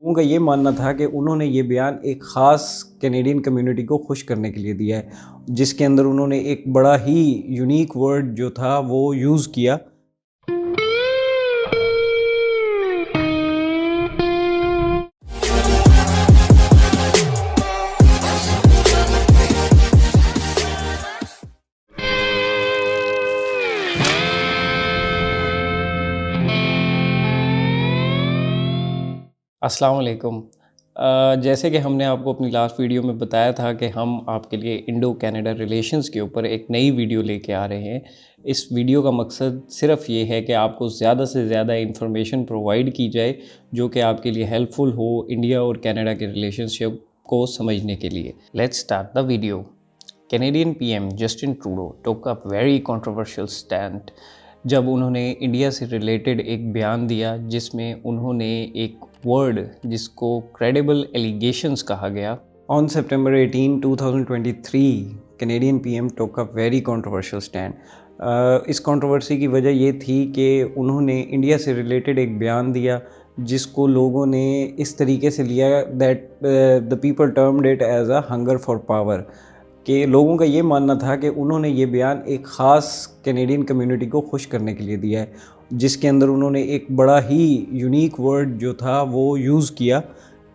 उनका ये मानना था कि उन्होंने ये बयान एक ख़ास कैनेडियन कम्युनिटी को खुश करने के लिए दिया है, जिसके अंदर उन्होंने एक बड़ा ही यूनिक वर्ड जो था वो यूज़ किया। अस्सलाम वालेकुम। जैसे कि हमने आपको अपनी लास्ट वीडियो में बताया था कि हम आपके लिए इंडो कनाडा रिलेशंस के ऊपर एक नई वीडियो लेके आ रहे हैं। इस वीडियो का मकसद सिर्फ़ ये है कि आपको ज़्यादा से ज़्यादा इंफॉर्मेशन प्रोवाइड की जाए जो कि आपके लिए हेल्पफुल हो इंडिया और कनाडा के रिलेशनशिप को समझने के लिए। Let's start the video. Canadian PM Justin Trudeau took a very controversial stand जब उन्होंने इंडिया से रिलेटेड एक बयान दिया जिसमें उन्होंने एक वर्ड जिसको क्रेडिबल एलिगेशंस कहा गया। On September 18, 2023 Canadian PM took a very controversial stand. इस कंट्रोवर्सी की वजह ये थी कि उन्होंने इंडिया से रिलेटेड एक बयान दिया जिसको लोगों ने इस तरीके से लिया that the people termed it as a hunger for power, कि लोगों का ये मानना था कि उन्होंने ये बयान एक ख़ास कैनेडियन कम्युनिटी को खुश करने के लिए दिया है, जिसके अंदर उन्होंने एक बड़ा ही यूनिक वर्ड जो था वो यूज़ किया,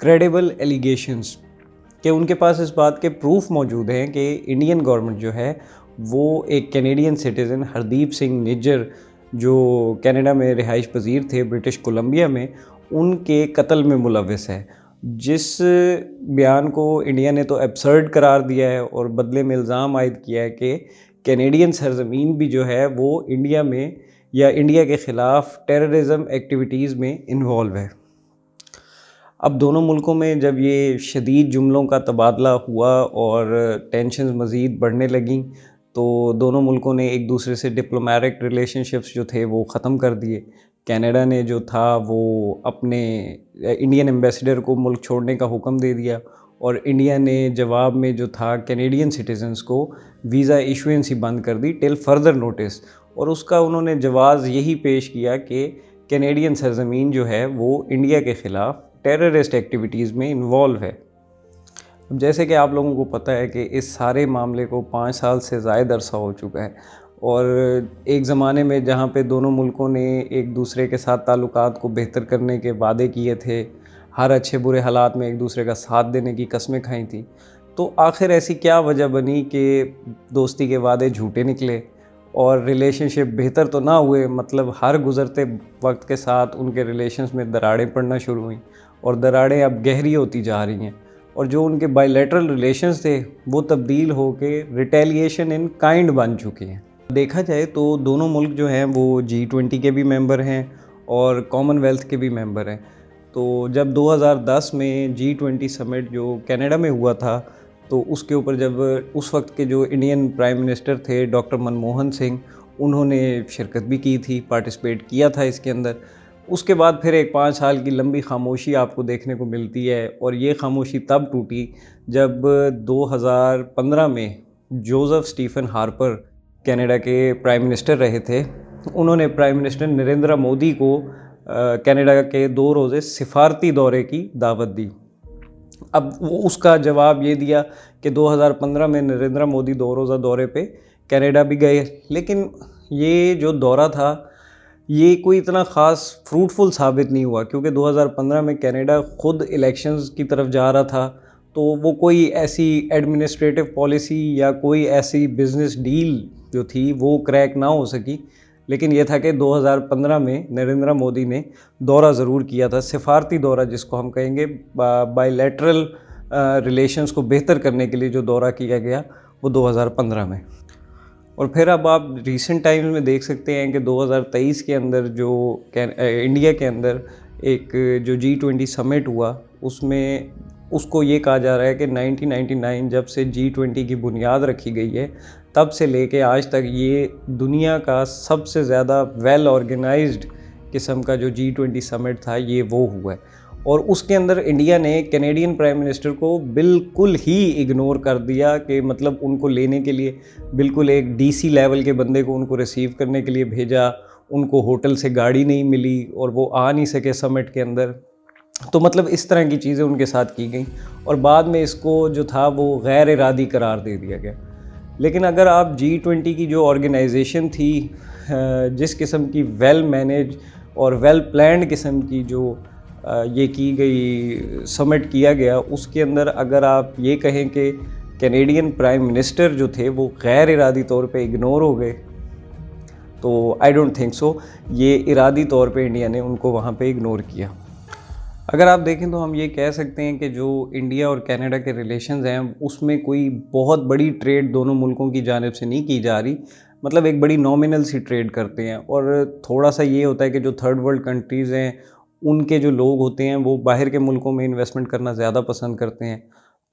क्रेडिबल एलिगेशंस, कि उनके पास इस बात के प्रूफ मौजूद हैं कि इंडियन गवर्नमेंट जो है वो एक कैनेडियन सिटीज़न हरदीप सिंह निज्जर जो कनाडा में रिहाइश पजीर थे ब्रिटिश कोलंबिया में, उनके कत्ल में मुलव्वस है। जिस बयान को इंडिया ने तो एब्सर्ड करार दिया है और बदले में इल्ज़ाम आयद किया है कि कैनेडियन सरज़मीन भी जो है वो इंडिया में या इंडिया के ख़िलाफ़ टेररिज़म एक्टिविटीज़ में इन्वॉल्व है। अब दोनों मुल्कों में जब ये शदीद जुमलों का तबादला हुआ और टेंशन्स मज़ीद बढ़ने लगीं, तो दोनों मुल्कों ने एक दूसरे से डिप्लोमेटिक रिलेशनशिप्स जो थे वो ख़त्म कर दिए। कनाडा ने जो था वो अपने इंडियन एम्बेसडर को मुल्क छोड़ने का हुक्म दे दिया और इंडिया ने जवाब में जो था कैनेडियन सिटीज़न्स को वीज़ा इशुएंस ही बंद कर दी टिल फर्दर नोटिस। और उसका उन्होंने जवाब यही पेश किया कि कैनेडियन सरज़मीन जो है वो इंडिया के ख़िलाफ़ टेररिस्ट एक्टिविटीज़ में इन्वॉल्व है। अब जैसे कि आप लोगों को पता है कि इस सारे मामले को 5 साल से ज़ायद अरसा हो चुका है और एक ज़माने में जहाँ पे दोनों मुल्कों ने एक दूसरे के साथ ताल्लुकात को बेहतर करने के वादे किए थे, हर अच्छे बुरे हालात में एक दूसरे का साथ देने की कस्में खाई थी, तो आखिर ऐसी क्या वजह बनी कि दोस्ती के वादे झूठे निकले और रिलेशनशिप बेहतर तो ना हुए, मतलब हर गुज़रते वक्त के साथ उनके रिलेशंस में दरारें पड़ना शुरू हुई और दरारें अब गहरी होती जा रही हैं और जो उनके बायलैटरल रिलेशंस थे वो तब्दील होके रिटेलिएशन इन काइंड बन चुके हैं। देखा जाए तो दोनों मुल्क जो हैं वो G20 के भी मेंबर हैं और कॉमनवेल्थ के भी मेंबर हैं। तो जब 2010 में G20 समिट जो कनाडा में हुआ था, तो उसके ऊपर जब उस वक्त के जो इंडियन प्राइम मिनिस्टर थे डॉक्टर मनमोहन सिंह, उन्होंने शिरकत भी की थी, पार्टिसिपेट किया था इसके अंदर। उसके बाद फिर एक 5 साल की लंबी खामोशी आपको देखने को मिलती है और ये खामोशी तब टूटी जब 2015 में जोसेफ स्टीफन हार्पर कनाडा के प्राइम मिनिस्टर रहे थे। उन्होंने प्राइम मिनिस्टर नरेंद्र मोदी को कनाडा के 2 रोज़े सिफारती दौरे की दावत दी। अब वो उसका जवाब ये दिया कि 2015 में नरेंद्र मोदी 2 रोज़ा दौरे पे कनाडा भी गए, लेकिन ये जो दौरा था ये कोई इतना ख़ास फ्रूटफुल साबित नहीं हुआ क्योंकि 2015 में कनाडा ख़ुद इलेक्शंस की तरफ जा रहा था, तो वो कोई ऐसी एडमिनिस्ट्रेटिव पॉलिसी या कोई ऐसी बिज़नेस डील जो थी वो क्रैक ना हो सकी। लेकिन ये था कि 2015 में नरेंद्र मोदी ने दौरा ज़रूर किया था, सिफारती दौरा जिसको हम कहेंगे, बायलैटरल रिलेशंस को बेहतर करने के लिए जो दौरा किया गया वो 2015 में। और फिर अब आप रीसेंट टाइम्स में देख सकते हैं कि 2023 के अंदर जो इंडिया के अंदर एक जो G20 समिट हुआ उसमें उसको ये कहा जा रहा है कि 1999 जब से G20 की बुनियाद रखी गई है तब से लेके आज तक ये दुनिया का सबसे ज़्यादा वेल ऑर्गेनाइज्ड किस्म का जो G20 समिट था ये वो हुआ है। और उसके अंदर इंडिया ने कैनेडियन प्राइम मिनिस्टर को बिल्कुल ही इग्नोर कर दिया कि मतलब उनको लेने के लिए बिल्कुल एक DC लेवल के बंदे को उनको रिसीव करने के लिए भेजा, उनको होटल से गाड़ी नहीं मिली और वो आ नहीं सके समिट के अंदर। तो मतलब इस तरह की चीज़ें उनके साथ की गई और बाद में इसको जो था वो गैर इरादी करार दे दिया गया। लेकिन अगर आप G20 की जो ऑर्गेनाइजेशन थी, जिस किस्म की वेल मैनेज और वेल प्लान्ड किस्म की जो ये की गई समिट किया गया, उसके अंदर अगर आप ये कहें कि कैनेडियन प्राइम मिनिस्टर जो थे वो गैर इरादी तौर पे इग्नोर हो गए, तो आई डोंट थिंक सो ये इरादी तौर पे इंडिया ने उनको वहाँ पे इग्नोर किया। अगर आप देखें तो हम ये कह सकते हैं कि जो इंडिया और कनाडा के रिलेशंस हैं उसमें कोई बहुत बड़ी ट्रेड दोनों मुल्कों की जानिब से नहीं की जा रही, मतलब एक बड़ी नॉमिनल सी ट्रेड करते हैं। और थोड़ा सा ये होता है कि जो थर्ड वर्ल्ड कंट्रीज़ हैं उनके जो लोग होते हैं वो बाहर के मुल्कों में इन्वेस्टमेंट करना ज़्यादा पसंद करते हैं।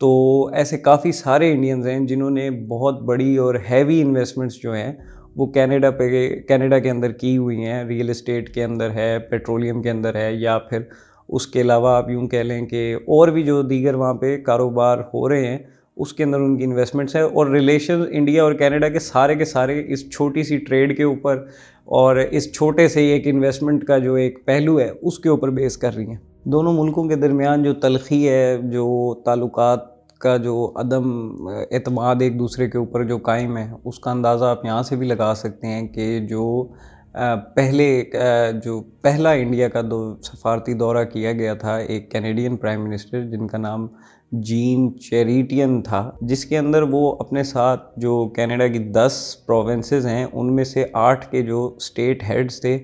तो ऐसे काफ़ी सारे इंडियंस हैं जिन्होंने बहुत बड़ी और हैवी इन्वेस्टमेंट्स जो हैं वो कनाडा के अंदर की हुई हैं, रियल एस्टेट के अंदर है, पेट्रोलियम के अंदर है, या फिर उसके अलावा आप यूँ कह लें कि और भी जो दीगर वहाँ पे कारोबार हो रहे हैं उसके अंदर उनकी इन्वेस्टमेंट्स है। और रिलेशन इंडिया और कनाडा के सारे इस छोटी सी ट्रेड के ऊपर और इस छोटे से एक इन्वेस्टमेंट का जो एक पहलू है उसके ऊपर बेस कर रही हैं। दोनों मुल्कों के दरमियान जो तलखी है, जो ताल्लुकात का जो अदम एतमाद एक दूसरे के ऊपर जो कायम है, उसका अंदाज़ा आप यहाँ से भी लगा सकते हैं कि जो जो पहला इंडिया का सफारती दौरा किया गया था एक कैनेडियन प्राइम मिनिस्टर जिनका नाम जीन चेरिटियन था, जिसके अंदर वो अपने साथ जो कनाडा की 10 प्रोविंसेस हैं उनमें से 8 के जो स्टेट हेड्स थे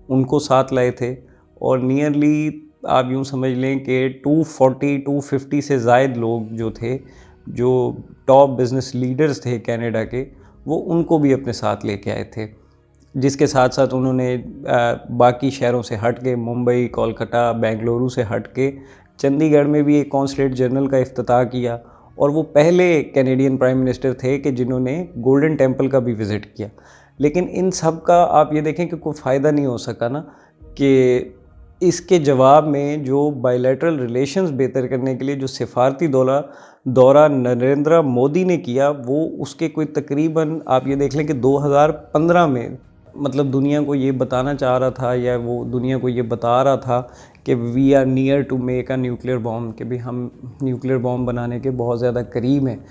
उनको साथ लाए थे। और नियरली आप यूँ समझ लें कि 250 से ज़ायद लोग जो थे, जो टॉप बिज़नेस लीडर्स थे कनाडा के, वो उनको भी अपने साथ लेके आए थे। जिसके साथ साथ उन्होंने बाकी शहरों से हट के मुंबई, कोलकाता, बेंगलुरु से हट के चंडीगढ़ में भी एक कॉन्सुलेट जनरल का इफ्तिताह किया। और वो पहले कैनेडियन प्राइम मिनिस्टर थे कि जिन्होंने गोल्डन टेम्पल का भी विज़िट किया। लेकिन इन सब का आप ये देखें कि कोई फ़ायदा नहीं हो सका ना, कि इसके जवाब में जो बायलैटरल रिलेशंस बेहतर करने के लिए जो सिफारती दौरा नरेंद्र मोदी ने किया, वो उसके कोई तकरीबन आप ये देख लें कि 2015 में मतलब दुनिया को ये बताना चाह रहा था, या वो दुनिया को ये बता रहा था कि we are near to make a nuclear bomb, कि भी हम न्यूक्लियर बॉम्ब बनाने के बहुत ज़्यादा करीब हैं।